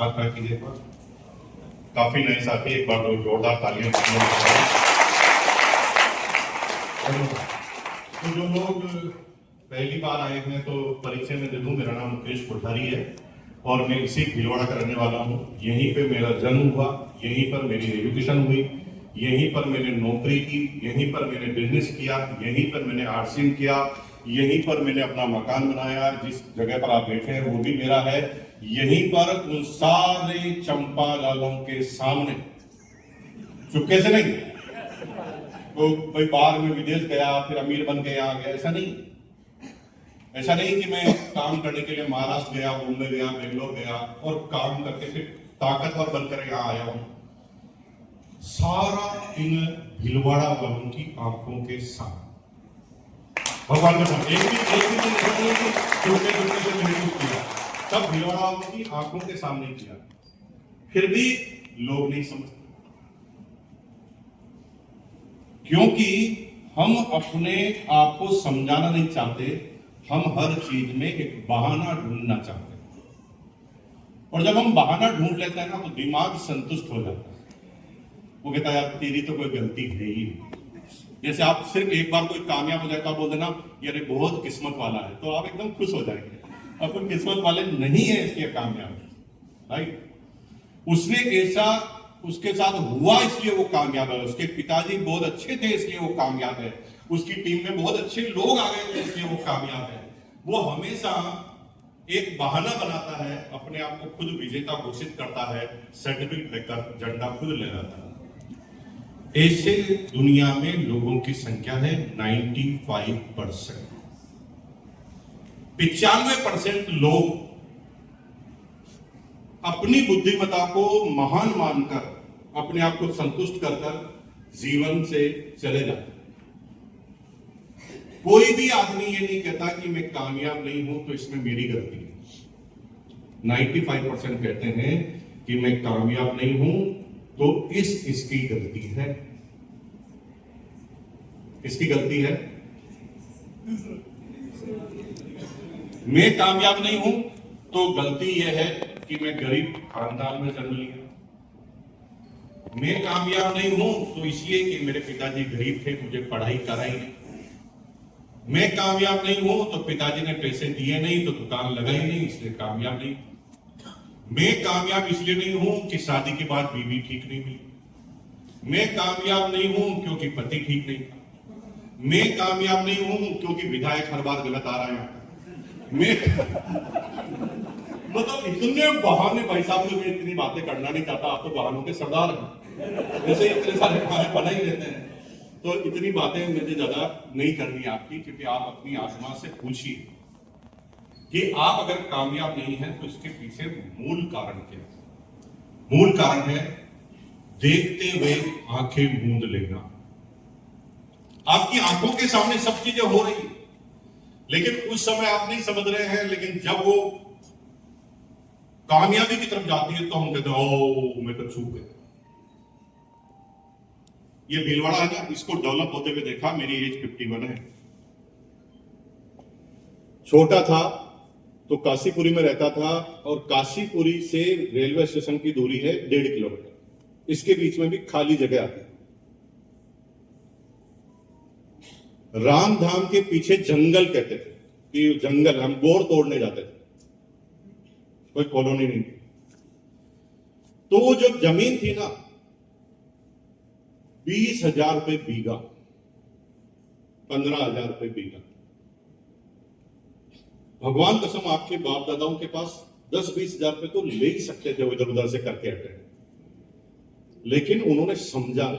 हाथ खड़ा कीजिए। काफी नए साथी, एक बार जोरदार तालियां। तो जो लोग पहली बार आए हैं तो परिचय में दे दूं, मेरा नाम मुकेश कोठारी है और मैं इसी भीलवाड़ा का रहने वाला हूँ। यहीं पे मेरा जन्म हुआ, यहीं पर मेरी एजुकेशन हुई, यहीं पर मैंने नौकरी की, यहीं पर मैंने बिजनेस किया, यहीं पर मैंने आर्ट्सिंग किया, यहीं पर मैंने अपना मकान बनाया। जिस जगह पर आप बैठे हैं वो भी मेरा है। यहीं पर उन सारे चंपा लालों के सामने चुपके से नहीं, तो कोई बाहर में विदेश गया फिर अमीर बन के यहाँ गया, ऐसा नहीं कि मैं काम करने के लिए महाराष्ट्र गया, मुंबई गया, बेंगलोर गया और काम करके फिर ताकतवर बनकर यहाँ आया हूं। सारा इन भीलवाड़ा वालों की आंखों के सामने, भगवान के सामने, एक भी से मैंने कुछ किया, सब भीलवाड़ा वालों की आंखों के सामने किया, फिर भी लोग नहीं समझते, क्योंकि हम अपने आप को समझाना नहीं चाहते। हम हर चीज में एक बहाना ढूंढना चाहते हैं और जब हम बहाना ढूंढ लेते हैं ना तो दिमाग संतुष्ट हो जाता है। वो कहता है यार तेरी तो कोई गलती है ही नहीं। जैसे आप सिर्फ एक बार कोई कामयाब हो जाए तो आप बोल देना यार ये बहुत किस्मत वाला है, तो आप एकदम खुश हो जाएंगे। अपन किस्मत वाले नहीं है इसलिए कामयाब, राइट? उसने ऐसा उसके साथ हुआ इसलिए वो कामयाब है, उसके पिताजी बहुत अच्छे थे इसलिए वो कामयाब है, उसकी टीम में बहुत अच्छे लोग आ गए थे इसलिए वो कामयाब है। वो हमेशा एक बहाना बनाता है, अपने आप को खुद विजेता घोषित करता है, सर्टिफिकेट लेकर झंडा खुद ले जाता है। ऐसे दुनिया में लोगों की संख्या है 95%। 95% लोग अपनी बुद्धिमत्ता को महान मानकर अपने आप को संतुष्ट कर जीवन से चले जाते। कोई भी आदमी ये नहीं कहता कि मैं कामयाब नहीं हूं तो इसमें मेरी गलती है। 95% कहते हैं कि मैं कामयाब नहीं हूं तो इसकी गलती है। किसकी गलती है? मैं कामयाब नहीं हूं तो गलती यह है कि मैं गरीब खानदान में जन्म लिया। मैं कामयाब नहीं हूं तो इसलिए कि मेरे पिताजी गरीब थे, मुझे पढ़ाई कराई नहीं। मैं कामयाब नहीं हूं तो पिताजी ने पैसे दिए नहीं तो दुकान लगाई नहीं, इसलिए कामयाब नहीं। मैं कामयाब इसलिए नहीं हूं कि शादी के बाद बीवी ठीक नहीं मिली। मैं कामयाब नहीं हूं क्योंकि पति ठीक नहीं था। मैं कामयाब नहीं हूं क्योंकि विधायक हर बार गलत आ रहा है। मैं मतलब इतने बहाने, भाई साहब तो मैं इतनी बातें करना नहीं चाहता, आप तो बहानों के सरदार हैं, जैसे इतने सारे बहाने बना ही लेते हैं। तो इतनी बातें मुझे ज्यादा नहीं करनी आपकी, क्योंकि आप अपनी आत्मा से पूछिए कि आप अगर कामयाब नहीं हैं तो इसके पीछे मूल कारण क्या है? मूल कारण है देखते हुए आंखें मूंद लेना। आपकी आंखों के सामने सब चीजें हो रही है लेकिन उस समय आप नहीं समझ रहे हैं, लेकिन जब वो कामयाबी की तरफ जाती है तो हम कहते हैं ओ मैं तो चूक गया। ये भीलवाड़ा है ना, इसको डेवलप होते हुए देखा। मेरी एज 51 है। छोटा था तो काशीपुरी में रहता था और काशीपुरी से रेलवे स्टेशन की दूरी है 1.5 किलोमीटर। इसके बीच में भी खाली जगह आती है। रामधाम के पीछे जंगल कहते थे कि जंगल, हम बोर तोड़ने जाते थे, कोई कॉलोनी नहीं थी। तो वो जो जमीन थी ना 20,000 रुपए बीघा, 15,000 रुपए बीघा। भगवान कसम आपके बाप दादाओं के पास 10-20 हजार रुपए तो ले ही सकते थे वो इधर उधर से करके हटे, लेकिन उन्होंने समझा,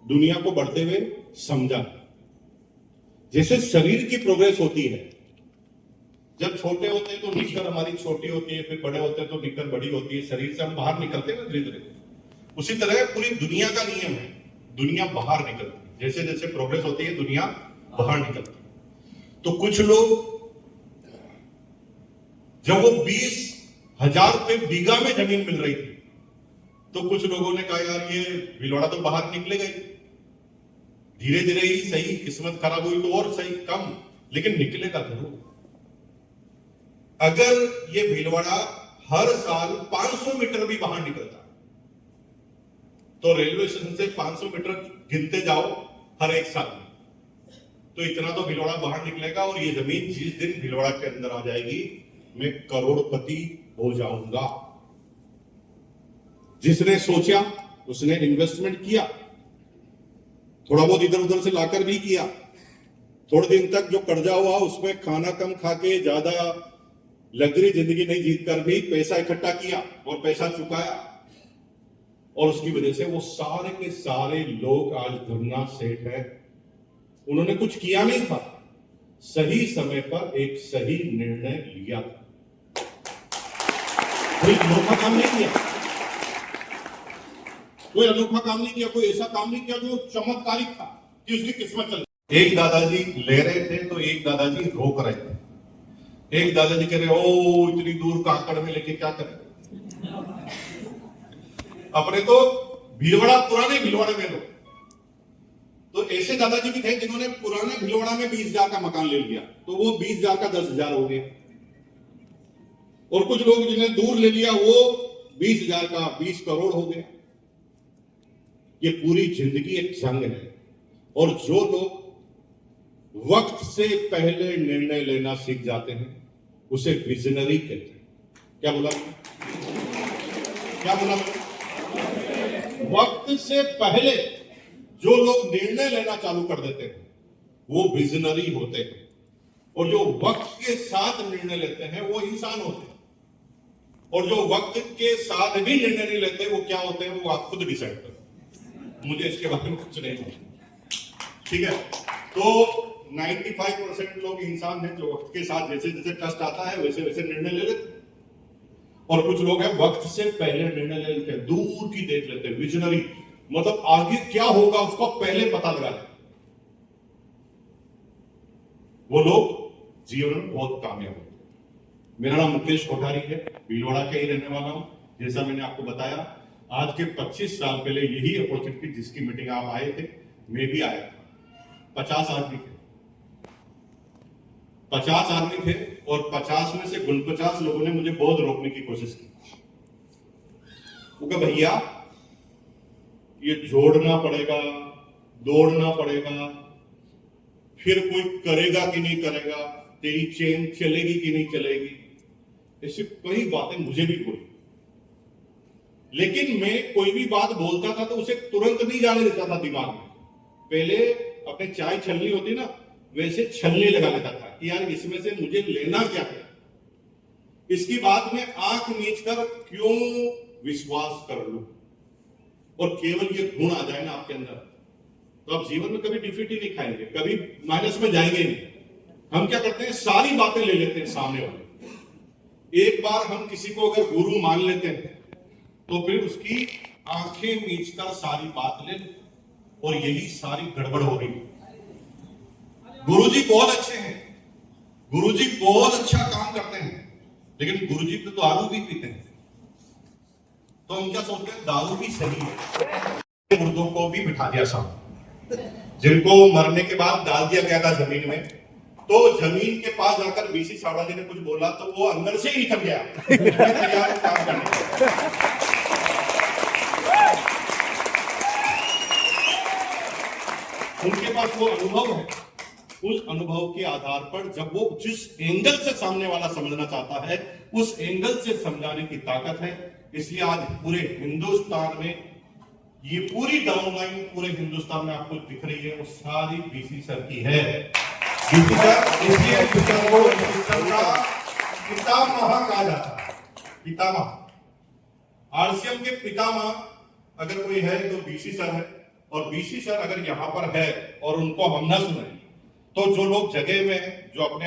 दुनिया को बढ़ते हुए समझा। जैसे शरीर की प्रोग्रेस होती है, जब छोटे होते हैं तो निक्कर हमारी छोटी होती है, फिर बड़े होते हैं तो निक्कर बड़ी होती है, शरीर से हम बाहर निकलते हैं ना धीरे धीरे। उसी तरह पूरी दुनिया का नियम है, दुनिया बाहर निकलती है। जैसे जैसे प्रोग्रेस होती है दुनिया बाहर निकलती है। तो कुछ लोग जब वो 20,000 रुपए बीघा में जमीन मिल रही थी तो कुछ लोगों ने कहा यार ये भीलवाड़ा तो बाहर निकलेगा ही, धीरे धीरे ही सही, किस्मत खराब हुई तो और सही, कम, लेकिन निकलेगा जरूर। अगर ये भीलवाड़ा हर साल 500 मीटर भी बाहर निकलता है। तो रेलवे स्टेशन से 500 मीटर गिनते जाओ हर एक साल में, तो इतना तो भिलवाड़ा बाहर निकलेगा। और ये जमीन जिस दिन भिलवाड़ा के अंदर आ जाएगी, मैं करोड़पति हो जाऊंगा। जिसने सोचा उसने इन्वेस्टमेंट किया, थोड़ा बहुत इधर उधर से लाकर भी किया। थोड़े दिन तक जो कर्जा हुआ उसमें खाना कम खा के ज्यादा लग्जरी जिंदगी नहीं जीत कर भी पैसा इकट्ठा किया और पैसा चुकाया, और उसकी वजह से वो सारे के सारे लोग आज धरना सेठ है। उन्होंने कुछ किया नहीं था, सही समय पर एक सही निर्णय लिया था, कोई अनोखा काम नहीं किया, कोई अनोखा काम नहीं किया, कोई ऐसा काम नहीं किया जो चमत्कारिक था कि उसकी किस्मत चल। एक दादाजी ले रहे थे तो एक दादाजी रोक रहे थे। एक दादाजी कह रहे ओ इतनी दूर काकड़ में लेके क्या करें, अपने तो भीलवाड़ा पुराने भीलवाड़े में लो। तो ऐसे दादाजी भी थे जिन्होंने पुराने भीलवाड़ा में 20,000 का मकान ले लिया, तो वो 20,000 का 10,000 हो गया। और कुछ लोग जिन्हें दूर ले लिया वो 20,000 का 20 करोड़ हो गया। ये पूरी जिंदगी एक जंग है। और जो लोग वक्त से पहले निर्णय लेना सीख जाते हैं उसे विजनरी कहते हैं। क्या बोला, क्या बोला? वक्त से पहले जो लोग निर्णय लेना चालू कर देते हैं वो विजनरी होते हैं, और जो वक्त के साथ निर्णय लेते हैं वो इंसान होते हैं, और जो वक्त के साथ भी निर्णय नहीं लेते वो क्या होते हैं वो आप खुद डिसाइड करो, मुझे इसके बारे में कुछ नहीं पता। ठीक है, तो 95% लोग इंसान हैं जो वक्त के साथ जैसे जैसे ट्रस्ट आता है वैसे वैसे निर्णय ले लेते हैं, और कुछ लोग हैं वक्त से पहले निर्णय ले लेते हैं, दूर की देख लेते हैं, विजनरी, मतलब आगे क्या होगा उसको पहले पता लगा लेते। वो लोग जीवन में बहुत कामयाब होते हैं। मेरा नाम मुकेश कोठारी है, भीलवाड़ा का ही रहने वाला हूं। जैसा मैंने आपको बताया, आज के 25 साल पहले यही अपॉर्चुनिटी जिसकी मीटिंग आप आए थे, मैं भी आया था। 50 आदमी थे, 50 आदमी थे, और 50 में से 49 लोगों ने मुझे बहुत रोकने की कोशिश की। वो कहा भैया ये जोड़ना पड़ेगा, दौड़ना पड़ेगा, फिर कोई करेगा कि नहीं करेगा, तेरी चेन चलेगी कि नहीं चलेगी, ऐसी कई बातें मुझे भी बोली। लेकिन मैं कोई भी बात बोलता था तो उसे तुरंत नहीं जाने देता था दिमाग में। पहले अपने चाय छलनी होती ना, वैसे छलनी लगा लेता था कि यार इसमें से मुझे लेना क्या है, इसकी बात में आंख मीच कर क्यों विश्वास कर लूं। और केवल ये गुण आ जाए ना आपके अंदर, तो आप जीवन में कभी डिफीट ही नहीं खाएंगे, कभी माइनस में जाएंगे नहीं। हम क्या करते हैं, सारी बातें ले लेते हैं सामने वाले। एक बार हम किसी को अगर गुरु मान लेते हैं तो फिर उसकी आंखें मीचकर सारी बात ले, और यही सारी गड़बड़ हो रही है। गुरुजी बहुत अच्छे हैं, गुरुजी बहुत अच्छा काम करते हैं, लेकिन गुरुजी तो दारू भी पीते हैं। तो हम क्या सोचते हैं, दारू भी सही है। मुर्दों को भी बिठा दिया सामने, जिनको मरने के बाद डाल दिया गया था जमीन में, तो जमीन के पास जाकर बीसी सावड़ा जी ने कुछ बोला तो वो अंदर से ही निकल गया, तैयार है काम करने। उनके पास वो अनुभव है, उस अनुभव के आधार पर जब वो जिस एंगल से सामने वाला समझना चाहता है उस एंगल से समझाने की ताकत है। इसलिए आज पूरे हिंदुस्तान में ये पूरी डाउनलाइन पूरे हिंदुस्तान में आपको दिख रही है, वो सारी बीसी सर की है। बीसी सर इसलिए पितामह कहा जाता है, पितामह। आरसीएम के पितामह अगर कोई है तो बीसी सर है, और बीसी सर अगर यहां पर है और उनको हम न सुने तो जो लोग जगह में जो अपने